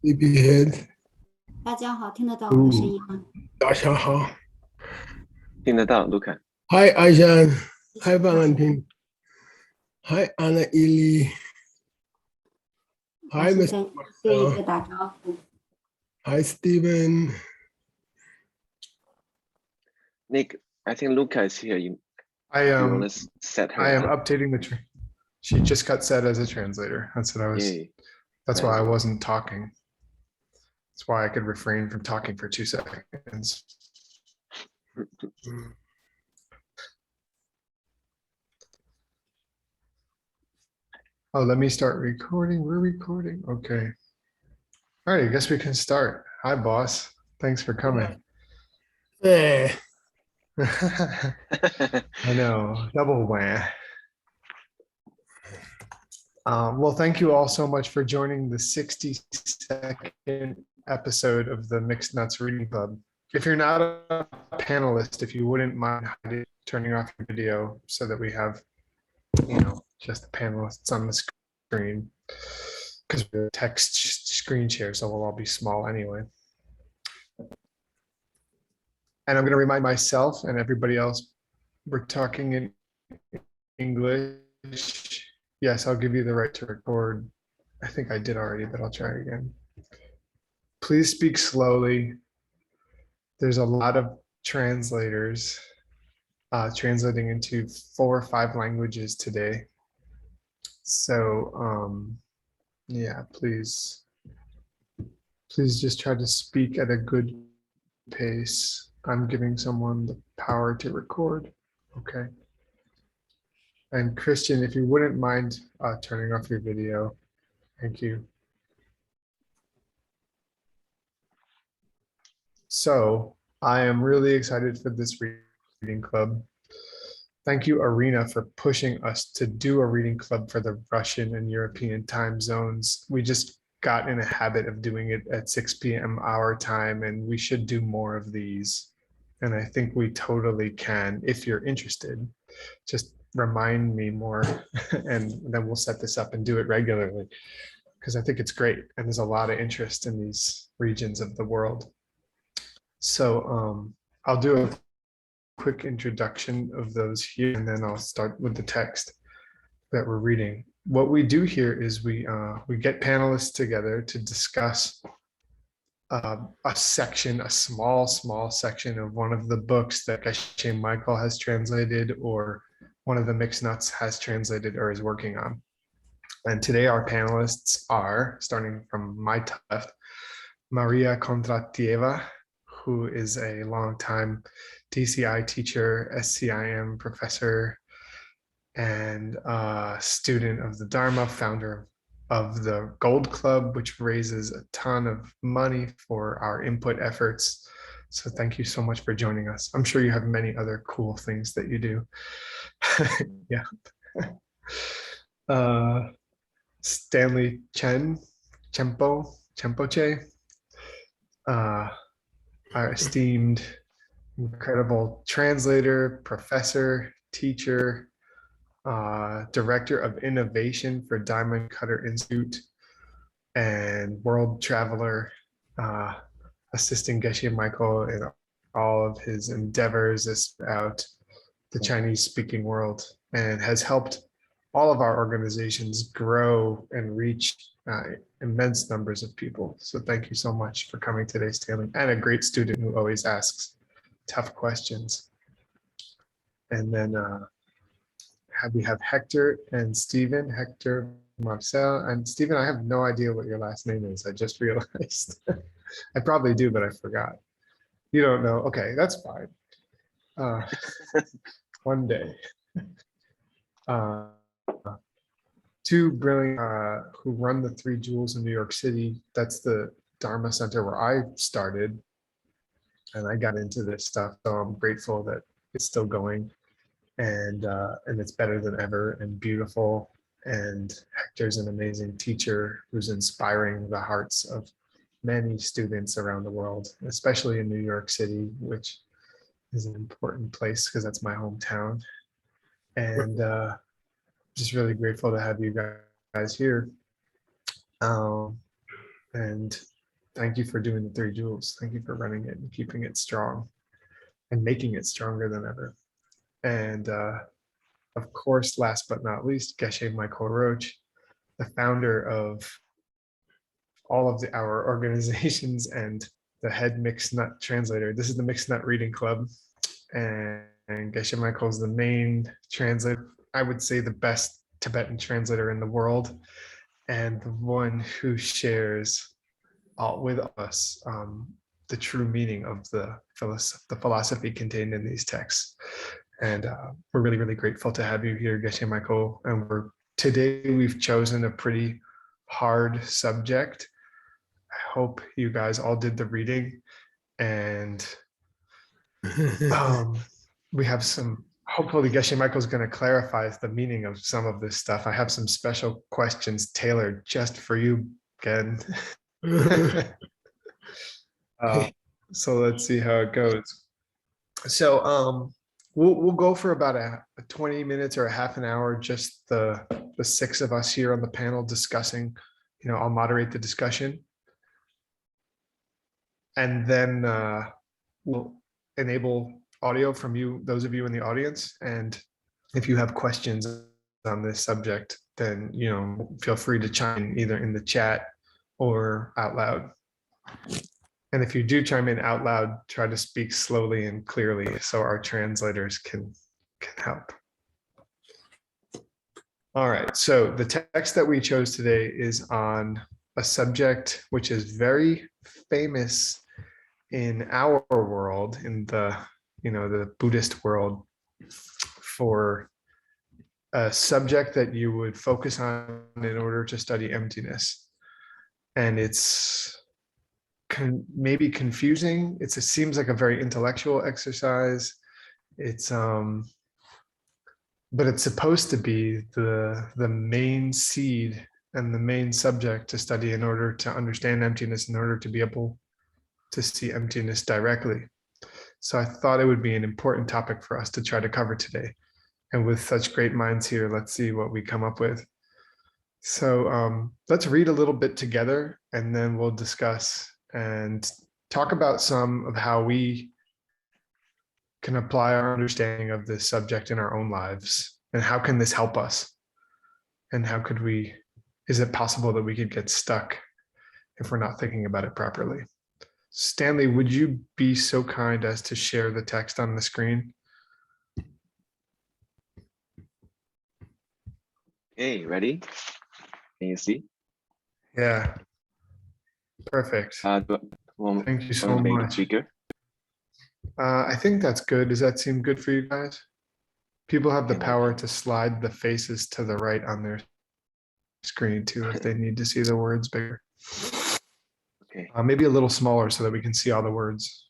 Sleepyhead，大家好，听得到我的声嗯，音吗？大家好听得到，卢卡。，Hi Aishan，谢 Hi 谢大家，Valentine，Hi Anna Ili，Hi 还是 Mr. 跟对一个 Marcel，Hi 打招呼。Stephen。Nick, I think Luca is here. You, I do you want um to set her I am up? updating she just got set as a translator. That's what I was Yay. that's why Very I good. wasn't talking. That's why I could refrain from talking for 2 seconds. Oh, let me start recording. We're recording. Okay. All right, I guess we can start. Hi, boss. Thanks for coming. Eh, I know, double whammy. Well, thank you all so much for joining the 62nd episode of the Mixed Nuts Reading Club. If you're not a panelist, if you wouldn't mind turning off your video so that we have, just the panelists on the screen, because we're text screen share, so we'll all be small anyway. And I'm going to remind myself and everybody else, we're talking in English. Yes, I'll give you the right to record. I think I did already, but I'll try again. Please speak slowly. There's a lot of translators translating into 4 or 5 languages today. So yeah, please just try to speak at a good pace. I'm giving someone the power to record. Okay. And Christian, if you wouldn't mind turning off your video. Thank you. So I am really excited for this reading club. Thank you, Arena, for pushing us to do a reading club for the Russian and European time zones. We just got in a habit of doing it at 6 p.m. our time, and we should do more of these. And I think we totally can if you're interested. Just remind me more, and then we'll set this up and do it regularly because I think it's great. And there's a lot of interest in these regions of the world. So I'll do a quick introduction of those here, and then I'll start with the text that we're reading. What we do here is we get panelists together to discuss a section, a small section of one of the books that Geshe Michael has translated, or one of the Mixed Nuts has translated or is working on. And today our panelists are, starting from my left, Maria Kondratieva, who is a longtime DCI teacher, SCIM professor, and a student of the Dharma, founder of the Gold Club, which raises a ton of money for our input efforts. So thank you so much for joining us. I'm sure you have many other cool things that you do. Yeah. Stanley Chempoche, our esteemed, incredible translator, professor, teacher, director of innovation for Diamond Cutter Institute, and world traveler, assisting Geshe Michael in all of his endeavors about the Chinese speaking world, and has helped all of our organizations grow and reach immense numbers of people. So thank you so much for coming today, Stanley, and a great student who always asks tough questions. And then we have Hector and Stephen. Hector, Marcel, and Stephen, I have no idea what your last name is. I just realized. I probably do, but I forgot. You don't know? Okay, that's fine. One day. Two brilliant who run the Three Jewels in New York City. That's the Dharma Center where I started, and I got into this stuff. So I'm grateful that it's still going, and it's better than ever and beautiful. And Hector's an amazing teacher who's inspiring the hearts of many students around the world, especially in New York City, which is an important place because that's my hometown. And just really grateful to have you guys here. And thank you for doing the 3 jewels. Thank you for running it and keeping it strong and making it stronger than ever. And of course, last but not least, Geshe Michael Roach, the founder of all of our organizations and the head mixed nut translator. This is the Mixed Nut Reading Club. And Geshe Michael is the main translator, I would say the best Tibetan translator in the world, and the one who shares with us the true meaning of the philosophy contained in these texts. And we're really, really grateful to have you here, Geshe Michael. And today we've chosen a pretty hard subject. I hope you guys all did the reading, and we have some, hopefully Geshe Michael is going to clarify the meaning of some of this stuff. I have some special questions tailored just for you, Gen. So let's see how it goes. So we'll go for about a 20 minutes or a half an hour, just the 6 of us here on the panel discussing. I'll moderate the discussion, and then we'll enable audio from you, those of you in the audience. And if you have questions on this subject, then feel free to chime in either in the chat or out loud. And if you do chime in out loud, try to speak slowly and clearly so our translators can help. All right, so the text that we chose today is on a subject which is very famous in our world, in the Buddhist world, for a subject that you would focus on in order to study emptiness. And it's maybe confusing. It seems like a very intellectual exercise. But it's supposed to be the main seed and the main subject to study in order to understand emptiness, in order to be able to see emptiness directly. So I thought it would be an important topic for us to try to cover today. And with such great minds here, let's see what we come up with. So let's read a little bit together, and then we'll discuss and talk about some of how we can apply our understanding of this subject in our own lives, and how can this help us, and how could is it possible that we could get stuck if we're not thinking about it properly? Stanley, would you be so kind as to share the text on the screen? Okay, ready? Can you see? Yeah, perfect. Thank you so Make much. it bigger. I think that's good. Does that seem good for you guys? People have the Okay, power to slide the faces to the right on their screen too, if they need to see the words bigger. Okay. Maybe a little smaller so that we can see all the words.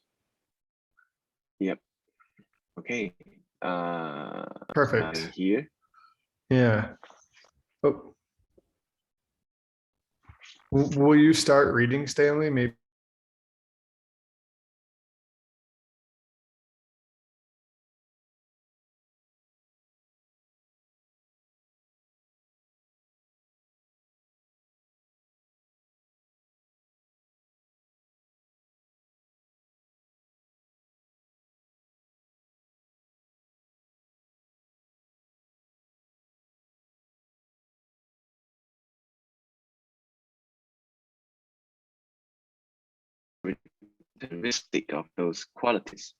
Yep. Okay. Perfect. Here. Yeah. Oh. Will you start reading, Stanley? Maybe. Characteristic of those qualities.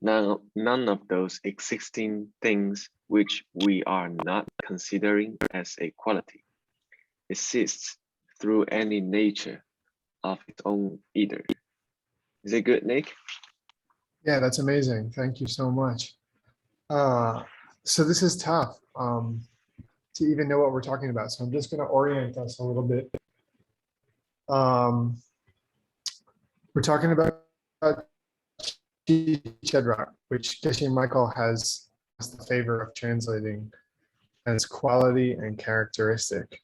None of those existing things which we are not considering as a quality exists through any nature of its own either. Is it good, Nick? Yeah, that's amazing. Thank you so much. So this is tough to even know what we're talking about. So I'm just going to orient us a little bit. We're talking about Chi Jedrak, which Geshe Michael has the favor of translating as quality and characteristic.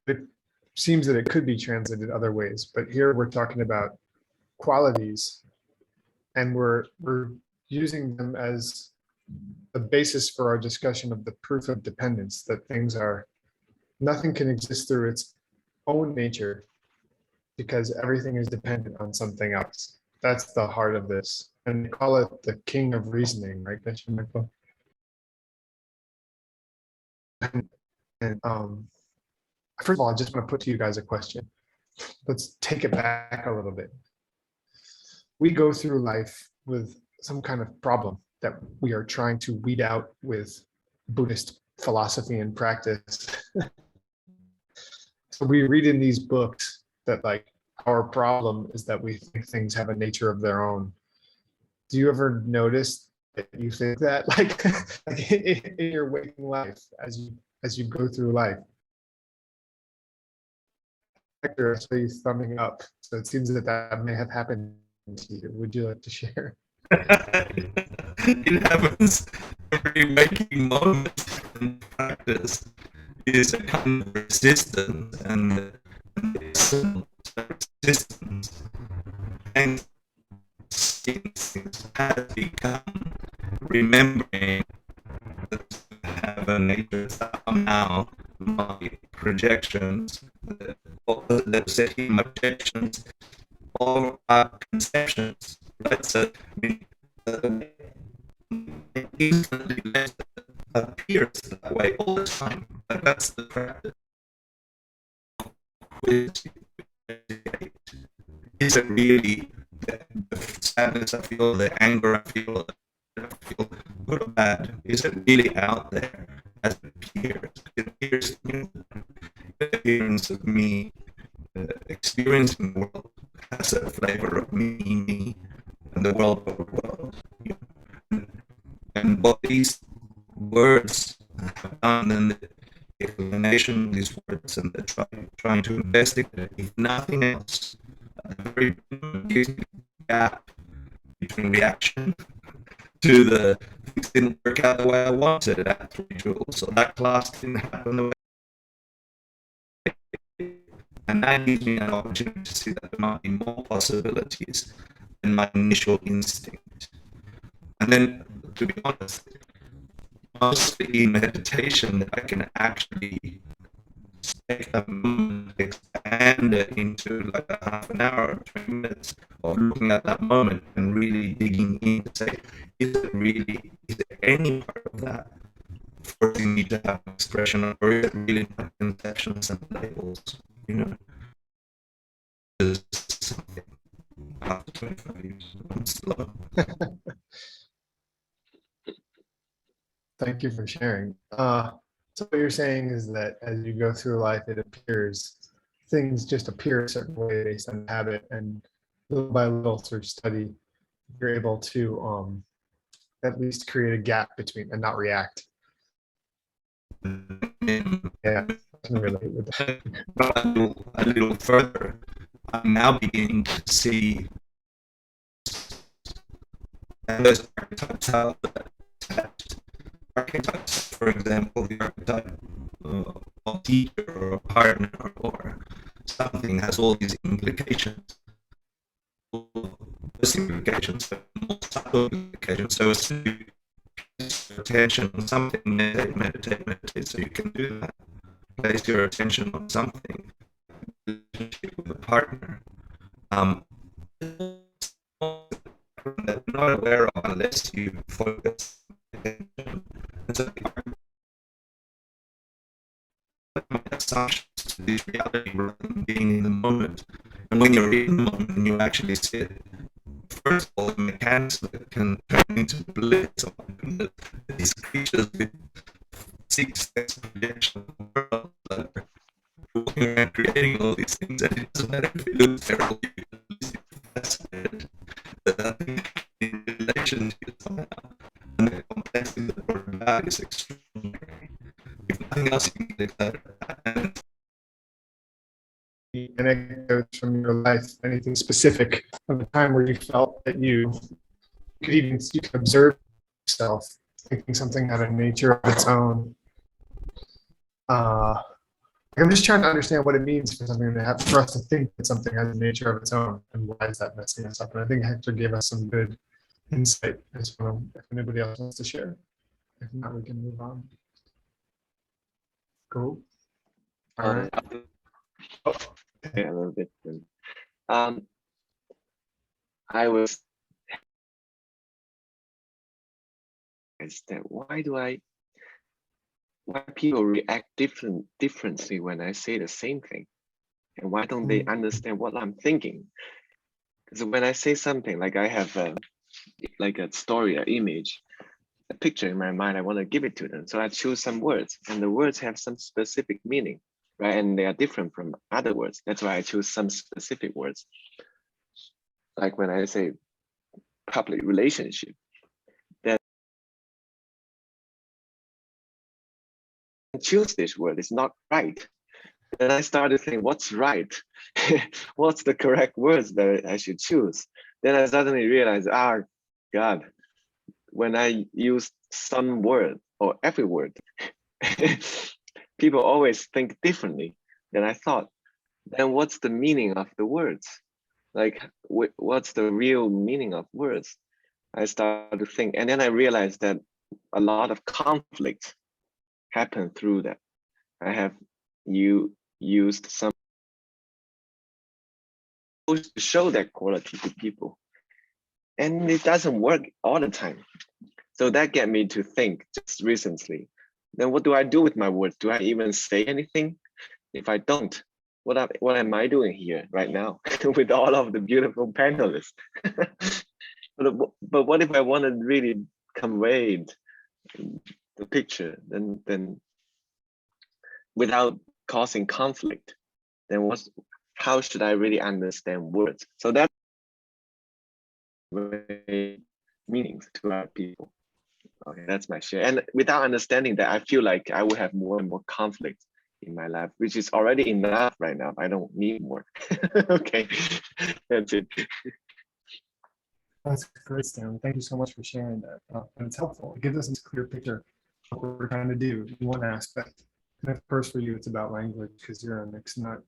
It seems that it could be translated other ways, but here we're talking about qualities, and we're using them as the basis for our discussion of the proof of dependence, that nothing can exist through its own nature because everything is dependent on something else. That's the heart of this. And they call it the king of reasoning, right, Michael? And first of all, I just want to put to you guys a question. Let's take it back a little bit. We go through life with some kind of problem that we are trying to weed out with Buddhist philosophy and practice. So we read in these books that like our problem is that we think things have a nature of their own. Do you ever notice that you think that like in your waking life as you go through life? Hector, I saw you thumbing up, so it seems that that may have happened to you. Would you like to share? It happens every waking moment in practice is a kind of resistance and resistance and things has become remembering that have a nature somehow my projections or let's say my projections or our conceptions right so it instantly appears that way all the time. But that's the practice. Is it really the sadness I feel, the anger I feel good or bad? Is it really out there as it appears? It appears to me, the appearance of me experiencing the world has a flavor of me, and the world of the world. And what these words have done and the explanation of these words and the trying to investigate, if nothing else, a very gap between reaction to the things didn't work out the way I wanted at 3 Joules. So that class didn't happen the way, and that gives me an opportunity to see that there might be more possibilities than my initial instinct. And then, to be honest, mostly in meditation that I can actually take a moment, expand it into like a half an hour, 20 minutes of looking at that moment and really digging in to say, is there any part of that forcing me to have an expression, or is it really my conceptions and labels, you know? Something after 25 years, I'm slow. Thank you for sharing. So what you're saying is that as you go through life, it appears things just appear a certain way based on habit, and little by little through study, you're able to at least create a gap between and not react. Yeah, I can relate with that. A little further, I'm now beginning to see those archetypes out there. Archetypes, for example, the archetype of a teacher or a partner or something has all these implications. Those implications, but more subtle implications. So as to place your attention on something, meditate, so you can do that. Place your attention on something, relationship with a partner. That you're not aware of unless you focus attention. And so my assumptions to this reality rather than being in the moment. And when you're in the moment and you actually sit, first of all, the mechanics that can turn into bliss, these creatures with 6 sense projection of the world that are walking around creating all these things, and it doesn't matter if it looks terrible, you can at least be fascinated that in relation to it somehow. And the complexity that brought about is extraordinary. If nothing else, you can get that. Anecdotes from your life, anything specific of a time where you felt that you could observe yourself thinking something had a nature of its own. I'm just trying to understand what it means for something to have, for us to think that something has a nature of its own, and why is that messing us up? And I think Hector gave us some good insight. I just want to, if anybody else wants to share, if not, we can move on. Cool. All right. a little bit. I was is that why people react differently when I say the same thing, and why don't they understand what I'm thinking? Because when I say something, like I have like a story, an image, a picture in my mind, I want to give it to them. So I choose some words, and the words have some specific meaning, right? And they are different from other words. That's why I choose some specific words. Like when I say public relationship, then choose this word, it's not right. Then I started thinking, what's right? What's the correct words that I should choose? Then I suddenly realized, God, when I use some word or every word, people always think differently than I thought. Then what's the meaning of the words? Like, what's the real meaning of words? I started to think, and then I realized that a lot of conflict happened through that. I have used some to show that quality to people, and it doesn't work all the time. So that get me to think just recently, then what do I do with my words? Do I even say anything? If I don't, what am I doing here right now with all of the beautiful panelists? but what if I want to really convey the picture, then without causing conflict, then how should I really understand words? So that's meanings to our people. Okay, that's my share. And without understanding that, I feel like I will have more and more conflict in my life, which is already enough right now. I don't need more. Okay, that's it. That's great, Stan. Thank you so much for sharing that. And it's helpful. It gives us a clear picture of what we're trying to do in one aspect. And of course, for you, it's about language because you're a mixed nut.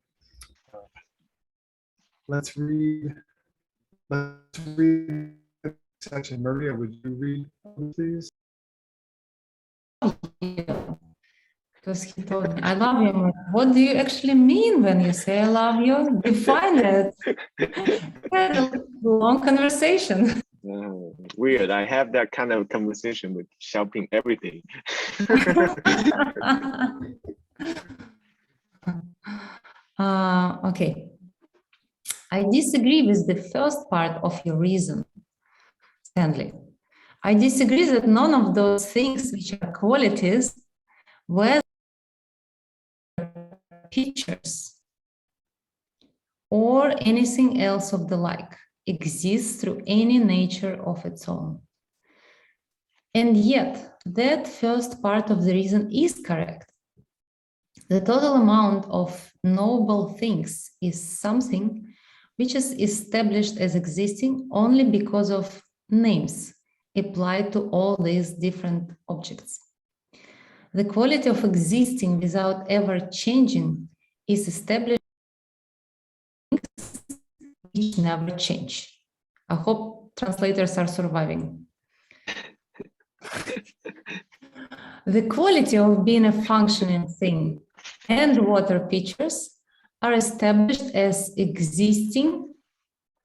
Let's read the section. Maria, would you read, please? Because he told me, I love you. Like, what do you actually mean when you say I love you? Define it. We had a long conversation. Weird. I have that kind of conversation with shouting everything. Okay. I disagree with the first part of your reason, Stanley. I disagree that none of those things which are qualities, whether features or anything else of the like, exists through any nature of its own. And yet, that first part of the reason is correct. The total amount of noble things is something which is established as existing only because of names applied to all these different objects. The quality of existing without ever changing is established which never change. I hope translators are surviving. The quality of being a functioning thing and water pitchers are established as existing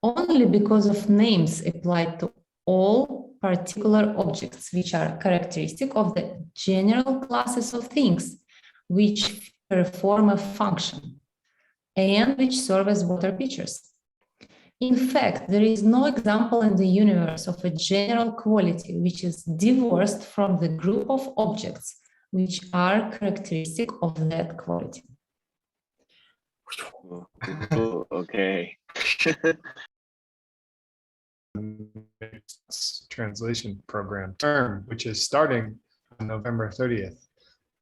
only because of names applied to all particular objects, which are characteristic of the general classes of things which perform a function and which serve as water pitchers. In fact, there is no example in the universe of a general quality which is divorced from the group of objects which are characteristic of that quality. Okay. Translation program term, which is starting on November 30th.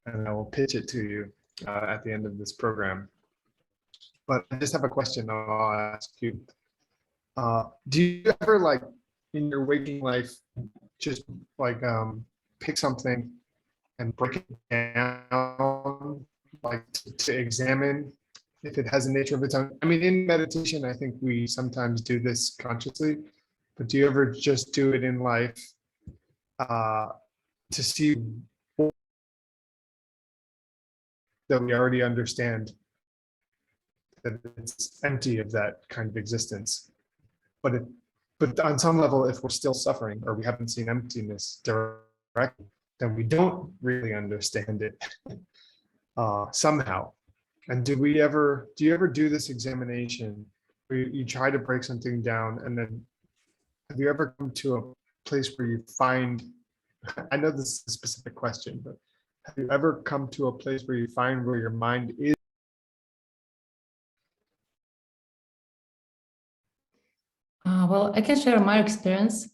And I will pitch it to you at the end of this program. But I just have a question I'll ask you. Do you ever, like, in your waking life, just like pick something and break it down, like to examine if it has a nature of its own? I mean, in meditation, I think we sometimes do this consciously, but do you ever just do it in life to see that we already understand that it's empty of that kind of existence. But on some level, if we're still suffering or we haven't seen emptiness directly, then we don't really understand it somehow. And do you ever do this examination where you try to break something down, and then have you ever come to a place where you find, I know this is a specific question, but have you ever come to a place where you find where your mind is? Well, I can share my experience.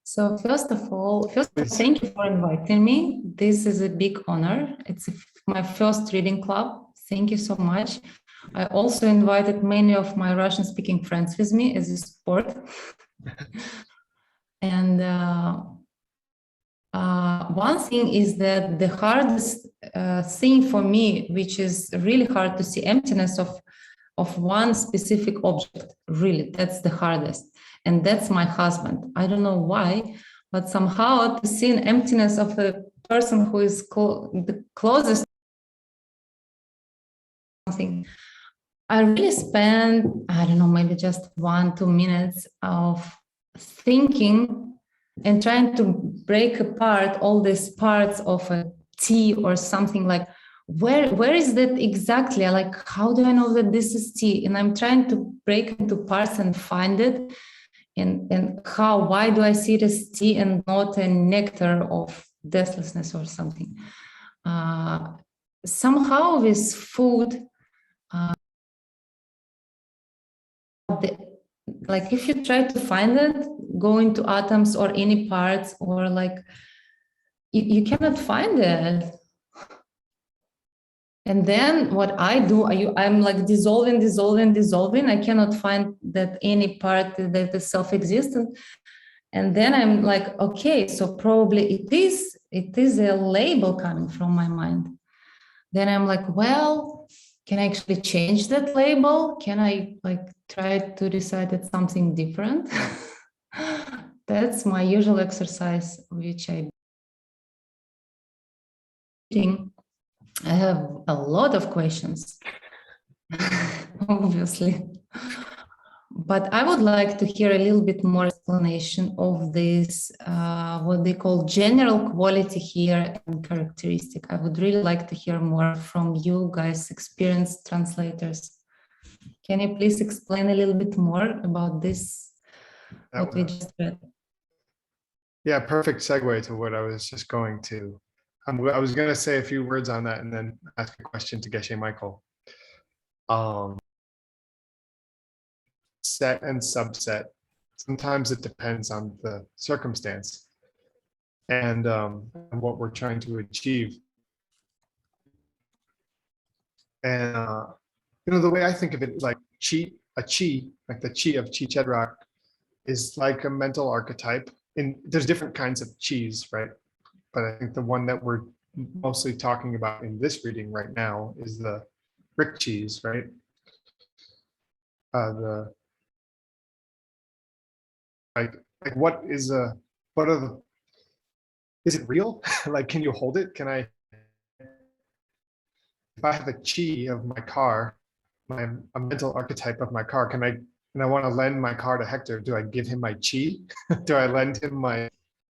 So first of all, thank you for inviting me. This is a big honor. It's my first reading club. Thank you so much. I also invited many of my Russian-speaking friends with me as a support. And one thing is that the hardest thing for me, which is really hard to see emptiness of one specific object, really, that's the hardest. And that's my husband. I don't know why, but somehow to see an emptiness of a person who is the closest to something, I really spend, I don't know, maybe just 1-2 minutes of thinking and trying to break apart all these parts of a T or something, like where is that exactly? Like, how do I know that this is T? And I'm trying to break into parts and find it. And why do I see it as tea and not a nectar of deathlessness or something? Somehow with food, like if you try to find it, go into atoms or any parts, or like you cannot find it. And then what I do, I'm like dissolving. I cannot find that any part that is self-existent. And then I'm like, okay, so probably it is a label coming from my mind. Then I'm like, well, can I actually change that label? Can I like try to decide it's something different? That's my usual exercise, which I have a lot of questions, obviously. But I would like to hear a little bit more explanation of this, what they call general quality here and characteristic. I would really like to hear more from you guys, experienced translators. Can you please explain a little bit more about this, what we just read? Yeah, perfect segue to what I was just going to. I was going to say a few words on that and then ask a question to Geshe Michael. Set and subset, sometimes it depends on the circumstance and what we're trying to achieve. And the way I think of it is like chi, like the chi of Chi Jedrak is like a mental archetype. And there's different kinds of chis, right? But I think the one that we're mostly talking about in this reading right now is the Rick chis, right? What are the, is it real? Like, can you hold it? If I have a chi of my car, a mental archetype of my car, and I want to lend my car to Hector, do I give him my chi? Do I lend him my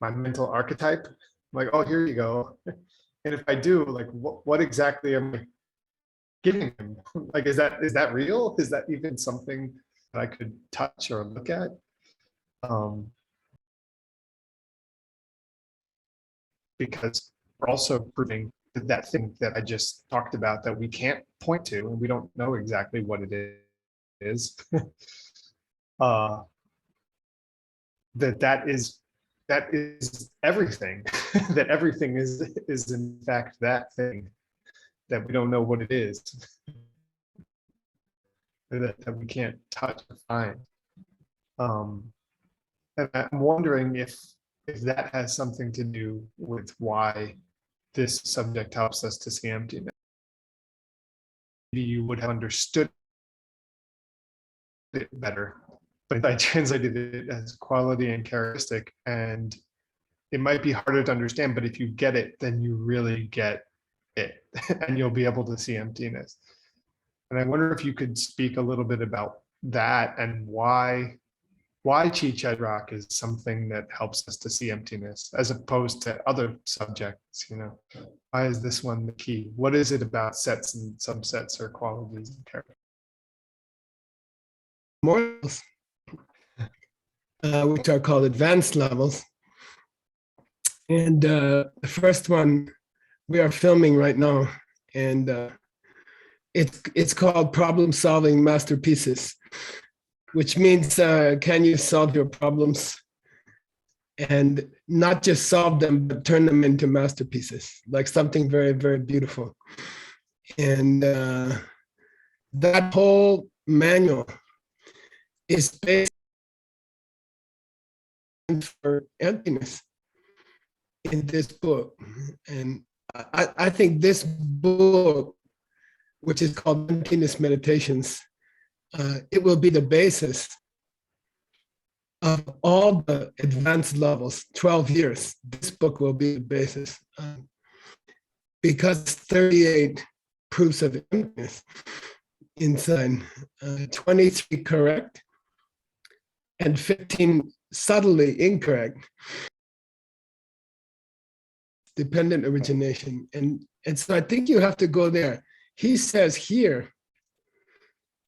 mental archetype? I'm like, oh, here you go. And if I do, like, what exactly am I giving him? Like, is that real? Is that even something that I could touch or look at? Because we're also proving that thing that I just talked about that we can't point to, and we don't know exactly what it is. that is everything. That everything is in fact that thing that we don't know what it is. That we can't touch or find. And I'm wondering if that has something to do with why this subject helps us to see emptiness. Maybe you would have understood it better, but I translated it as quality and characteristic, and it might be harder to understand, but if you get it, then you really get it, and you'll be able to see emptiness. And I wonder if you could speak a little bit about that and why Chi Jedrak is something that helps us to see emptiness as opposed to other subjects, you know. Why is this one the key? What is it about sets and subsets or qualities and characters? Models, which are called advanced levels. And the first one we are filming right now, and it's called Problem Solving Masterpieces, which means can you solve your problems and not just solve them, but turn them into masterpieces, like something very, very beautiful. And that whole manual is based for emptiness in this book. And I think this book, which is called Emptiness Meditations, it will be the basis of all the advanced levels, 12 years. This book will be the basis because 38 proofs of emptiness inside, 23 correct and 15 subtly incorrect, dependent origination. And so I think you have to go there. He says here,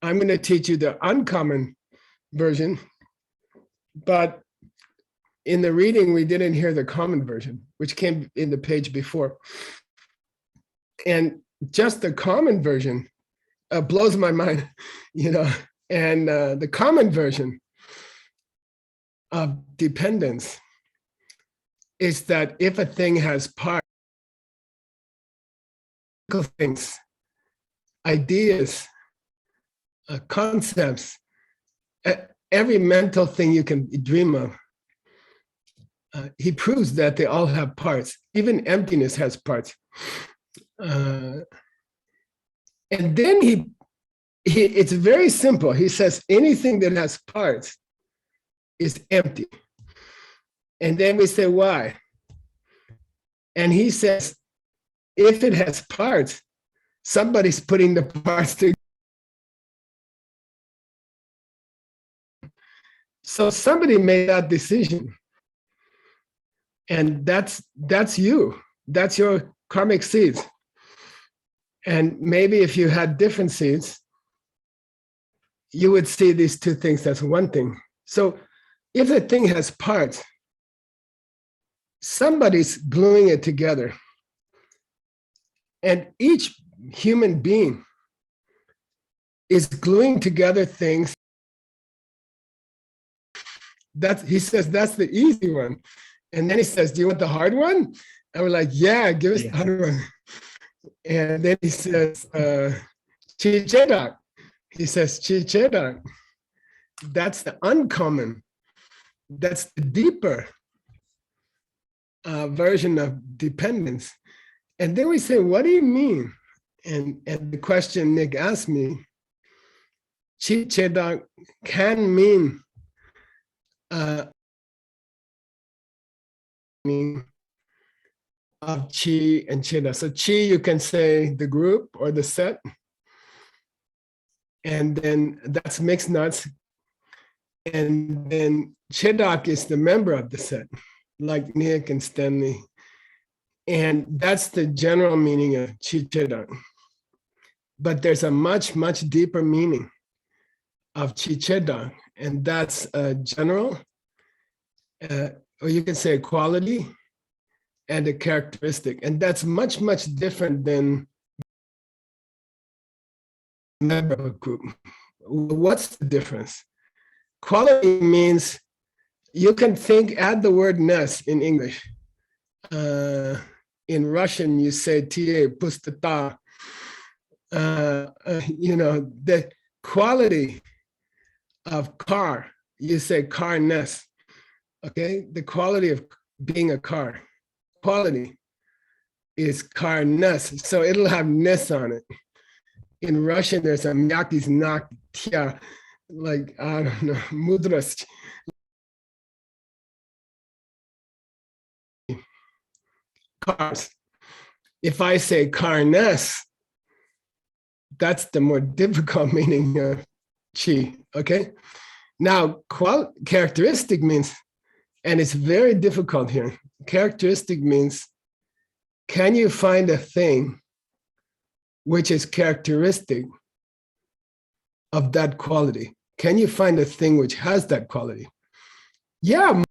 I'm going to teach you the uncommon version, but in the reading, we didn't hear the common version, which came in the page before. And just the common version blows my mind, you know, and the common version of dependence is that if a thing has parts, things, ideas, concepts, every mental thing you can dream of, he proves that they all have parts. Even emptiness has parts. And then it's very simple. He says anything that has parts is empty. And then we say, why? And he says, if it has parts, somebody's putting the parts together. So somebody made that decision. And that's you. That's your karmic seeds. And maybe if you had different seeds, you would see these two things as one thing. So if a thing has parts, somebody's gluing it together. And each human being is gluing together things. He says, that's the easy one. And then he says, do you want the hard one? And we're like, yeah, give us the hard one. And then he says, Chi Jedrak. He says, Chi Jedrak. That's the uncommon. That's the deeper version of dependence. And then we say, what do you mean? And the question Nick asked me, Chi Jedrak can mean of Chi and Cheda. So Chi, you can say the group or the set. And then that's mixed nuts. And then Jedrak is the member of the set, like Nick and Stanley. And that's the general meaning of Chi Jedrak. But there's a much, much deeper meaning of Chi Jedrak. And that's general, or you can say a quality and a characteristic. And that's much, much different than member of a group. What's the difference? Quality means you can add the word ness in English. In Russian, you say ta, pustata. You know, the quality of car, you say car-ness. Okay, the quality of being a car, quality is car-ness. So it'll have ness on it. In Russian, there's a myaki's nak tia, like, I don't know, mudras. Cars. If I say car-ness, That's the more difficult meaning of chi, okay? Now, characteristic means, and it's very difficult here. Characteristic means, can you find a thing which is characteristic of that quality? Can you find a thing which has that quality? Yeah,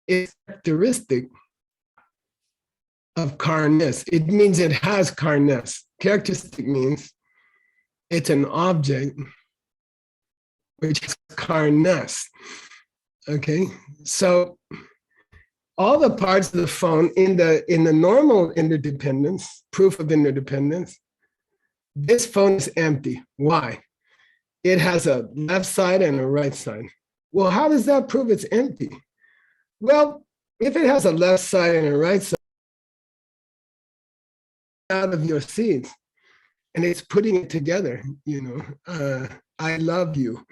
it's characteristic of carness. It means it has carness. Characteristic means it's an object which is carness. Okay, so all the parts of the phone in the normal interdependence, proof of interdependence, this phone is empty. Why? It has a left side and a right side. Well, how does that prove it's empty? Well, if it has a left side and a right side out of your seeds, and it's putting it together, I love you.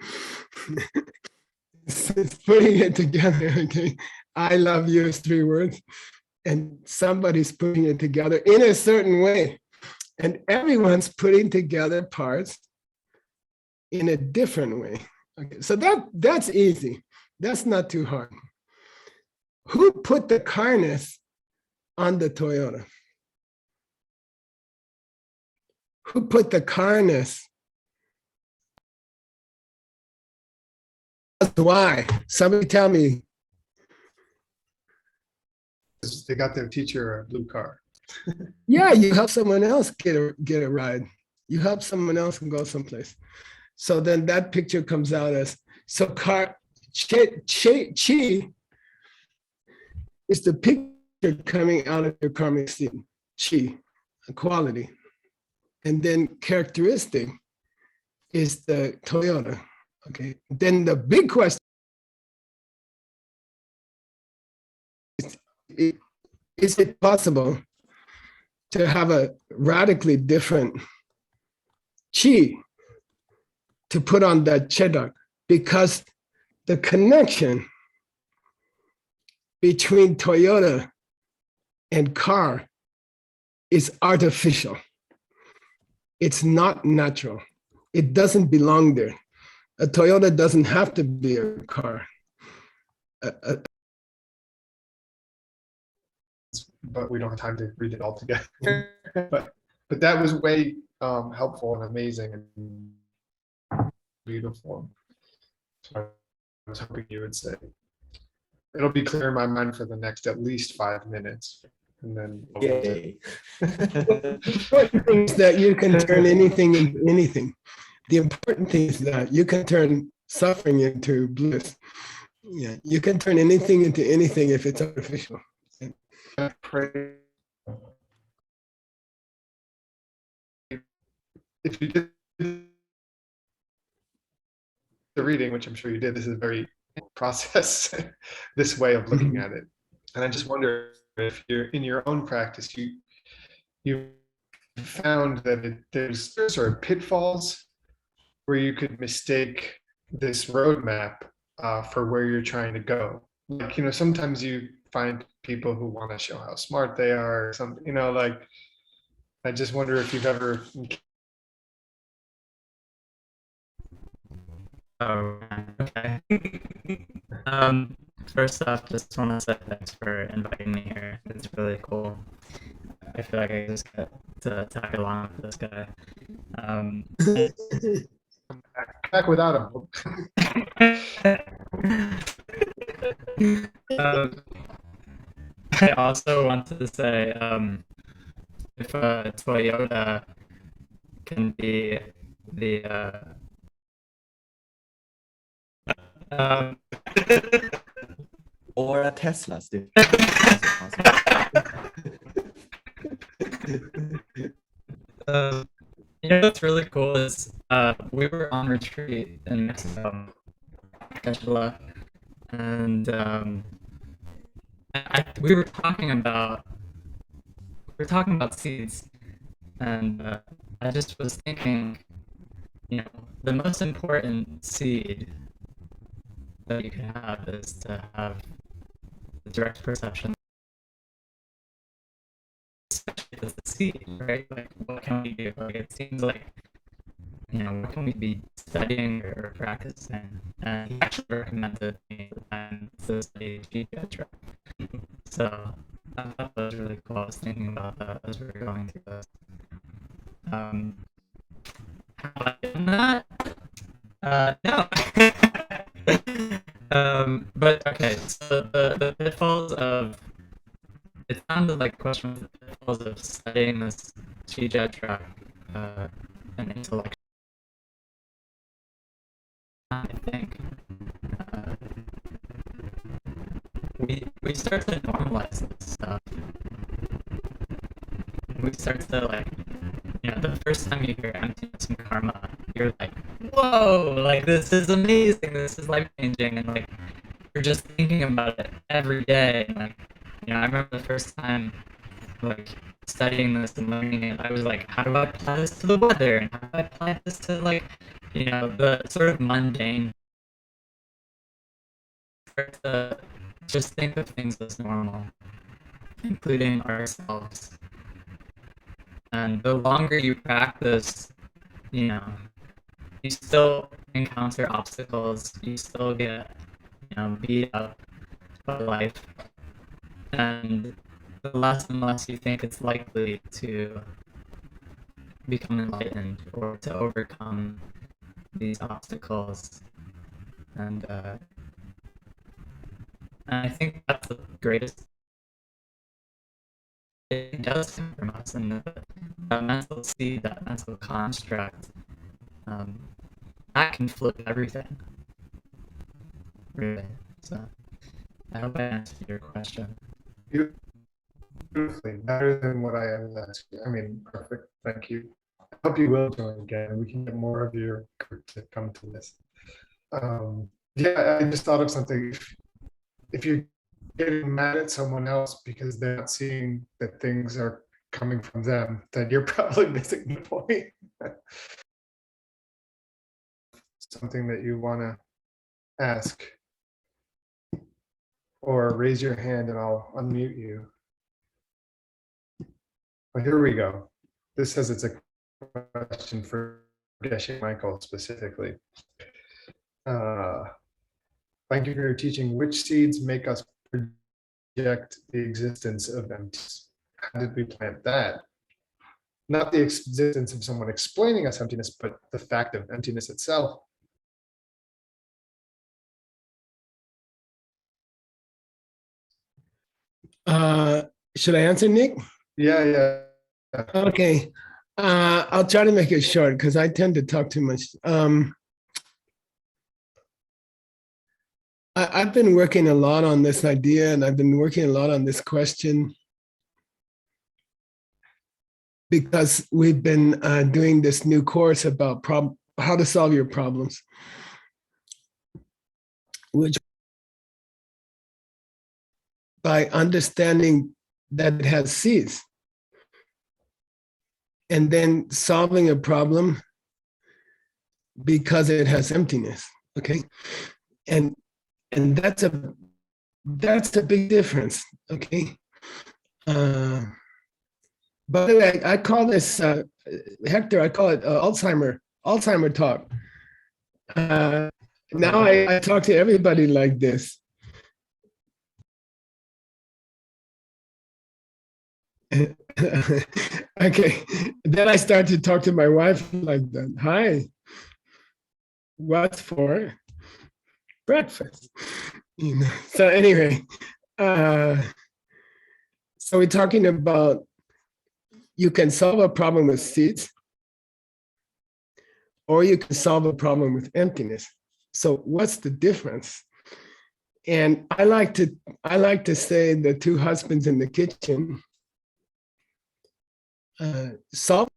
It's putting it together, okay? I love you is 3 words, and somebody's putting it together in a certain way. And everyone's putting together parts in a different way. Okay, so that's easy. That's not too hard. Who put the carness on the Toyota? Who put the carness? Why? Somebody tell me. They got their teacher a blue car. Yeah, you help someone else get a ride. You help someone else and go someplace. So then that picture comes out as, so chi is the picture coming out of your karmic seed, chi, a quality. And then characteristic is the Toyota, okay? Then the big question is it possible to have a radically different chi to put on that Jedrak? Because the connection between Toyota and car is artificial. It's not natural. It doesn't belong there. A Toyota doesn't have to be a car. But we don't have time to read it all together. but that was way helpful and amazing and beautiful. So I was hoping you would say, it'll be clear in my mind for the next at least 5 minutes. And then The important thing is that you can turn anything into anything. The important thing is that you can turn suffering into bliss. Yeah, you can turn anything into anything if it's artificial. I pray if you did the reading, which I'm sure you did, this is a very process, this way of looking at it. And I just wonder if you're in your own practice, you found that there's sort of pitfalls where you could mistake this roadmap for where you're trying to go. Like, sometimes you find people who want to show how smart they are or something, like, I just wonder if you've ever. Oh, okay. First off, just want to say thanks for inviting me here. It's really cool. I feel like I just got to tag along with this guy. Back without him. I also wanted to say, if Toyota can be the or a Tesla still. What's really cool is we were on retreat in Mexico, and we were talking about seeds, and I just was thinking, the most important seed that you can have is to have the direct perception, especially because it's seed, right? Like, what can we do? Like, it seems like, what can we be studying or practicing? And he actually recommended me to study Chi Jedrak. So I thought that was really cool. I was thinking about that as we were going through this. Have I done that? No. But okay, so the pitfalls of, it sounded like a question of the pitfalls of studying this Chi Jedrak and intellectual. I think we start to normalize this stuff. We start to like, the first time you hear emptiness and karma, you're like, whoa, like this is amazing, this is life changing, and like you're just thinking about it every day. Like, I remember the first time like studying this and learning it, I was like, how do I apply this to the weather? And how do I apply this to like, the sort of mundane? To just think of things as normal, including ourselves. And the longer you practice, you still encounter obstacles, you still get, beat up by life. And the less and less you think it's likely to become enlightened or to overcome these obstacles. And I think that's the greatest. It does come from us, and that mental seed, that mental construct, that can flip everything. Really. So I hope I answered your question. Beautifully, better than what I was asking. I mean, perfect. Thank you. I hope you will join again, and we can get more of your group to come to this. Yeah, I just thought of something. If you're getting mad at someone else because they're not seeing that things are coming from them, then you're probably missing the point. Something that you want to ask, or raise your hand and I'll unmute you. Well, here we go. This says it's a question for Geshe Michael specifically. Thank you for your teaching. Which seeds make us project the existence of emptiness? How did we plant that? Not the existence of someone explaining us emptiness, but the fact of emptiness itself. Should I answer, Nick? Yeah. Okay. I'll try to make it short because I tend to talk too much. I've been working a lot on this idea, and I've been working a lot on this question because we've been doing this new course about how to solve your problems, which by understanding that it has seeds, and then solving a problem because it has emptiness. Okay, and that's a big difference. Okay. By the way, I call this Hector. I call it Alzheimer talk. Now I talk to everybody like this. Okay, then I start to talk to my wife like that. Hi, what's for breakfast? So anyway, so we're talking about you can solve a problem with seeds, or you can solve a problem with emptiness. So what's the difference? And I like to say the two husbands in the kitchen. Solve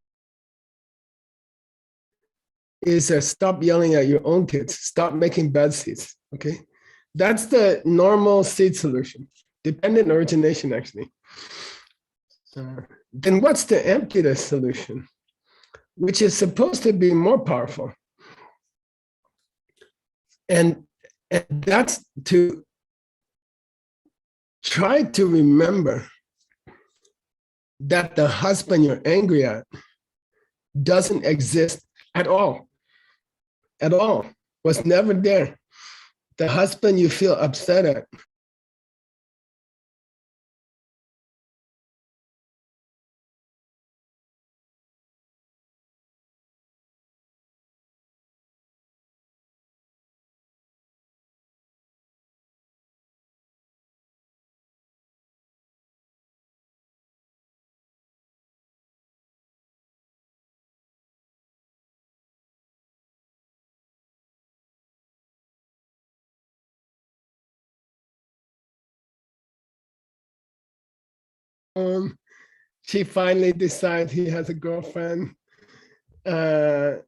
is stop yelling at your own kids, stop making bad seeds. Okay, that's the normal seed solution, dependent origination actually. Then what's the emptiness solution, which is supposed to be more powerful? And that's to try to remember that the husband you're angry at doesn't exist at all, was never there. The husband you feel upset at she finally decides he has a girlfriend. They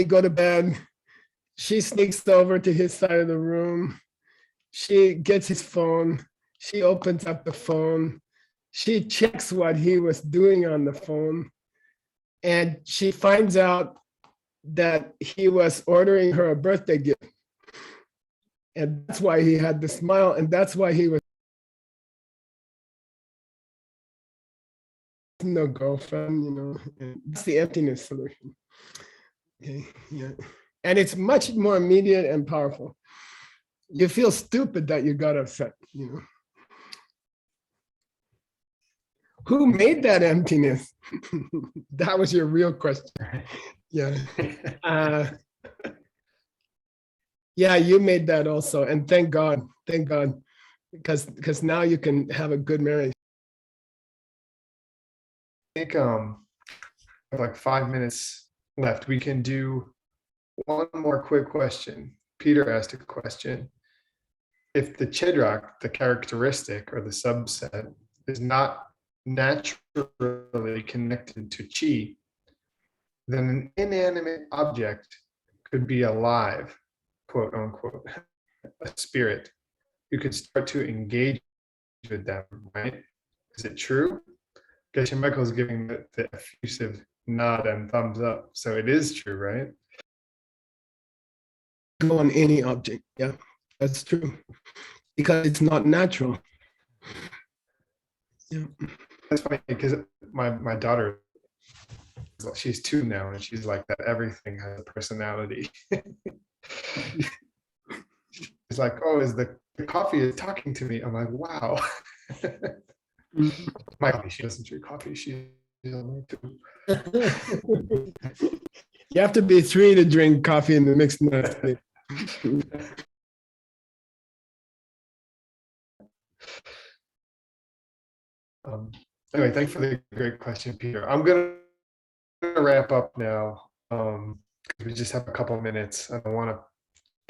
go to bed. She sneaks over to his side of the room. She gets his phone. She opens up the phone. She checks what he was doing on the phone. And she finds out that he was ordering her a birthday gift. And that's why he had the smile. And that's why he was no girlfriend, and it's the emptiness solution. Okay, yeah. And it's much more immediate and powerful. You feel stupid that you got upset, Who made that emptiness? That was your real question. Yeah. Yeah, you made that also. And thank God, because now you can have a good marriage. I think like 5 minutes left. We can do one more quick question. Peter asked a question. If the Jedrak, the characteristic or the subset, is not naturally connected to chi, then an inanimate object could be alive, quote unquote, a spirit. You could start to engage with them, right? Is it true? Geshe Michael is giving the effusive nod and thumbs up. So it is true, right? Go on any object. Yeah, that's true. Because it's not natural. Yeah. That's funny because my daughter, she's 2 now, and she's like that. Everything has a personality. She's like, oh, is the coffee is talking to me? I'm like, wow. My coffee, she doesn't drink coffee. She's only 2. You have to be 3 to drink coffee in the mixed nuts. Anyway, thanks for the great question, Peter. I'm gonna wrap up now. We just have a couple of minutes, and I want to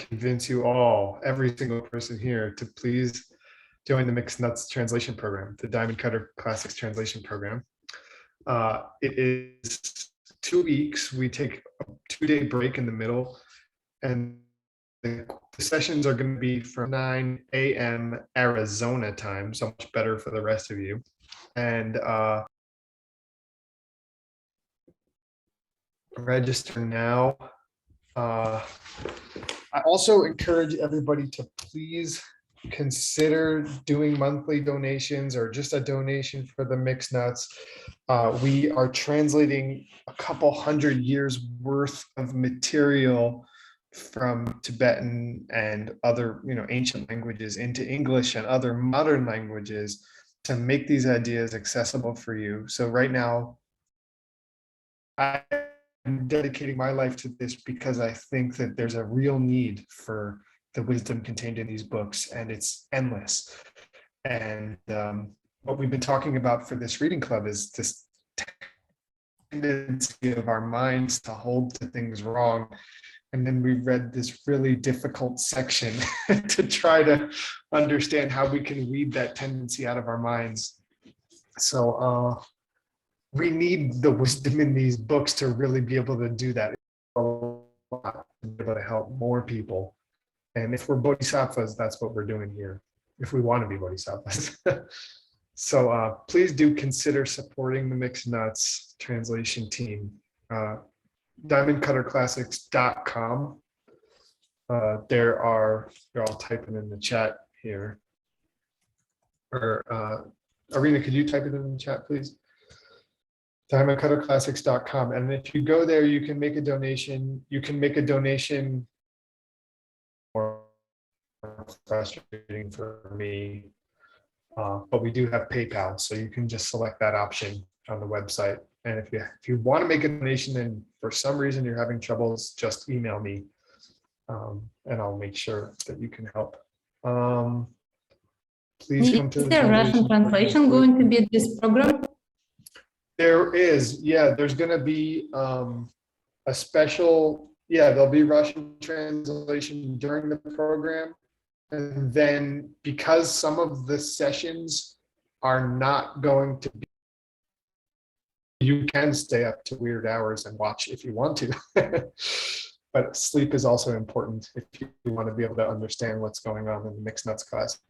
convince you all, every single person here, to please join the Mixed Nuts translation program, the Diamond Cutter Classics translation program. It is 2 weeks. We take a 2-day break in the middle, and the sessions are going to be from 9 a.m. Arizona time, so much better for the rest of you. And register now. I also encourage everybody to please consider doing monthly donations or just a donation for the Mixed Nuts. We are translating a couple hundred years worth of material from Tibetan and other, ancient languages into English and other modern languages to make these ideas accessible for you. So right now, I'm dedicating my life to this because I think that there's a real need for the wisdom contained in these books, and it's endless. And what we've been talking about for this reading club is this tendency of our minds to hold to things wrong. And then we read this really difficult section to try to understand how we can weed that tendency out of our minds. So we need the wisdom in these books to really be able to do that, to be able to help more people. And if we're bodhisattvas, that's what we're doing here, if we want to be bodhisattvas. So please do consider supporting the Mixed Nuts translation team. diamondcutterclassics.com. They're all typing in the chat here. Or Arena, could you type it in the chat, please? DiamondCutterClassics.com. And if you go there, you can make a donation. You can make a donation more frustrating for me. But we do have PayPal, so you can just select that option on the website. And if you want to make a donation and for some reason you're having troubles, just email me, and I'll make sure that you can help. Please come to Is the there Russian translation going to be at this program? There is, yeah. There's going to be a special, yeah. There'll be Russian translation during the program. And then because some of the sessions are not going to be, you can stay up to weird hours and watch if you want to. But sleep is also important if you want to be able to understand what's going on in the mixed nuts classes.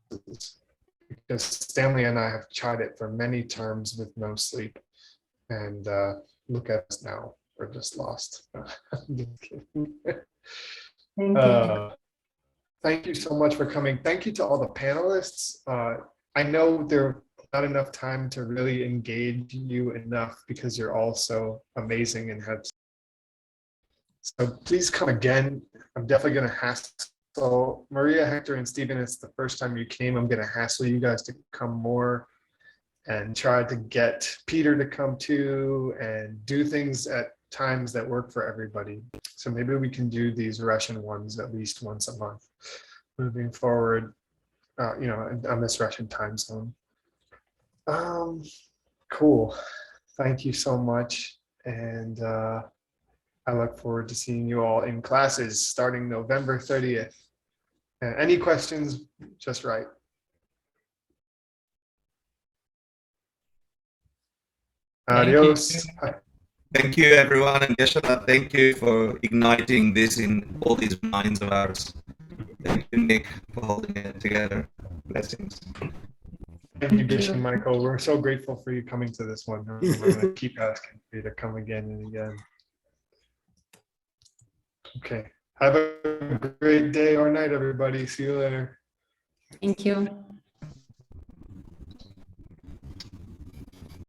Because Stanley and I have tried it for many terms with no sleep. And look at us now, we're just lost. I'm just kidding. Thank you. Thank you so much for coming. Thank you to all the panelists. I know there's not enough time to really engage you enough because you're all so amazing and have. So please come again. I'm definitely going to hassle Maria, Hector, and Stephen. It's the first time you came. I'm going to hassle you guys to come more and try to get Peter to come too and do things at times that work for everybody. So maybe we can do these Russian ones at least once a month moving forward, on this Russian time zone. Cool. Thank you so much. And I look forward to seeing you all in classes starting November 30th. Any questions, just write. Adios. Thank you, everyone. And Geshe-la, thank you for igniting this in all these minds of ours. Thank you, Nick, for holding it together. Blessings. Thank you, Gish and Michael. We're so grateful for you coming to this one. We're going to keep asking for you to come again and again. Okay. Have a great day or night, everybody. See you later. Thank you.